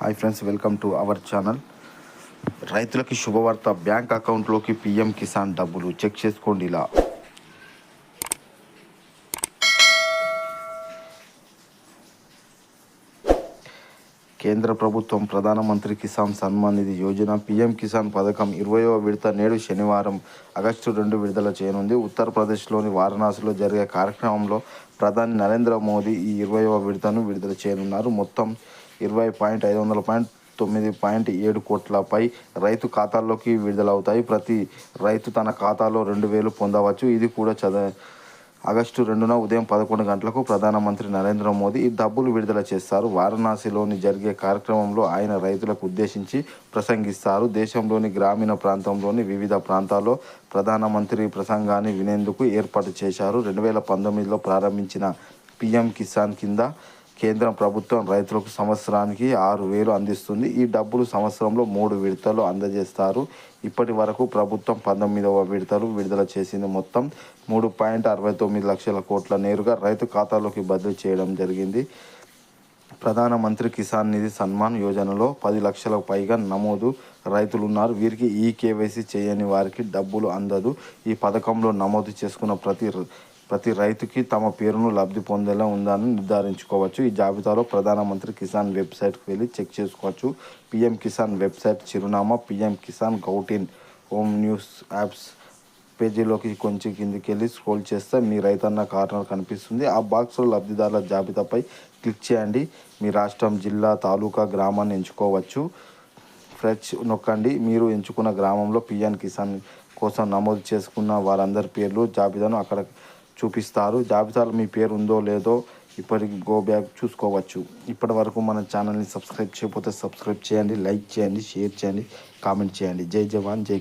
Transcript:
Hi friends, welcome to our channel. రైతులకి శుభవార్త. Bank అకౌంట్లోకి పీఎం కిసాన్ డబ్బులు. చెక్ చేసుకోండి ఇలా. కేంద్ర ప్రభుత్వం ప్రధానమంత్రి కిసాన్ సన్మాన్ నిధి యోజన పీఎం కిసాన్ పథకం 20వ విడత నేడు శనివారం ఆగస్టు 2 విడుదల చేయనుంది. ఉత్తరప్రదేశ్లోని వారణాసిలో జరిగే కార్యక్రమంలో ప్రధాని నరేంద్ర మోదీ ఈ 20వ విడతను విడుదల చేయనున్నారు. మొత్తం 20,509.7 కోట్లపై రైతు ఖాతాల్లోకి విడుదలవుతాయి. ప్రతి రైతు తన ఖాతాలో 2,000 పొందవచ్చు. ఇది కూడా ఆగస్టు 2న ఉదయం 11 గంటలకు ప్రధానమంత్రి నరేంద్ర మోదీ ఈ డబ్బులు విడుదల చేస్తారు. వారణాసిలోని జరిగే కార్యక్రమంలో ఆయన రైతులకు ఉద్దేశించి ప్రసంగిస్తారు. దేశంలోని గ్రామీణ ప్రాంతంలోని వివిధ ప్రాంతాల్లో ప్రధానమంత్రి ప్రసంగాన్ని వినేందుకు ఏర్పాటు చేశారు. 2019లో ప్రారంభించిన పీఎం కిసాన్ కింద కేంద్ర ప్రభుత్వం రైతులకు సంవత్సరానికి 6,000 అందిస్తుంది. ఈ డబ్బులు సంవత్సరంలో 3 విడతల్లో అందజేస్తారు. ఇప్పటి వరకు ప్రభుత్వం 19వ విడతలు విడుదల చేసింది. మొత్తం 3.69 లక్షల కోట్ల నేరుగా రైతు ఖాతాలోకి బదిలీ చేయడం జరిగింది. ప్రధానమంత్రి కిసాన్ నిధి సన్మాన్ యోజనలో 10 లక్షలకు పైగా నమోదు రైతులున్నారు. వీరికి కేవైసీ చేయని వారికి డబ్బులు అందదు. ఈ పథకంలో నమోదు చేసుకున్న ప్రతి రైతుకి తమ పేరును లబ్ధి పొందేలా ఉందని నిర్ధారించుకోవచ్చు. ఈ జాబితాలో ప్రధానమంత్రి కిసాన్ వెబ్సైట్కి వెళ్ళి చెక్ చేసుకోవచ్చు. పీఎం కిసాన్ వెబ్సైట్ చిరునామా పీఎం కిసాన్ గౌటిన్ హోమ్ న్యూస్ యాప్స్ పేజీలోకి కొంచెం కిందికి వెళ్ళి స్క్రోల్ చేస్తే మీ రైతన్న కార్నర్ కనిపిస్తుంది. ఆ బాక్స్లో లబ్ధిదారుల జాబితాపై క్లిక్ చేయండి. మీ రాష్ట్రం, జిల్లా, తాలూకా, గ్రామాన్ని ఎంచుకోవచ్చు. ఫ్రెష్ నొక్కండి. మీరు ఎంచుకున్న గ్రామంలో పీఎం కిసాన్ కోసం నమోదు చేసుకున్న వారందరి పేర్లు జాబితాను అక్కడ చూపిస్తారు. జాబితాలో మీ పేరు ఉందో లేదో ఇప్పటికి గో బ్యాక్ చూసుకోవచ్చు. ఇప్పటి వరకు మన ఛానల్ని సబ్స్క్రైబ్ చేయకపోతే సబ్స్క్రైబ్ చేయండి, లైక్ చేయండి, షేర్ చేయండి, కామెంట్ చేయండి. జై జవాన్, జై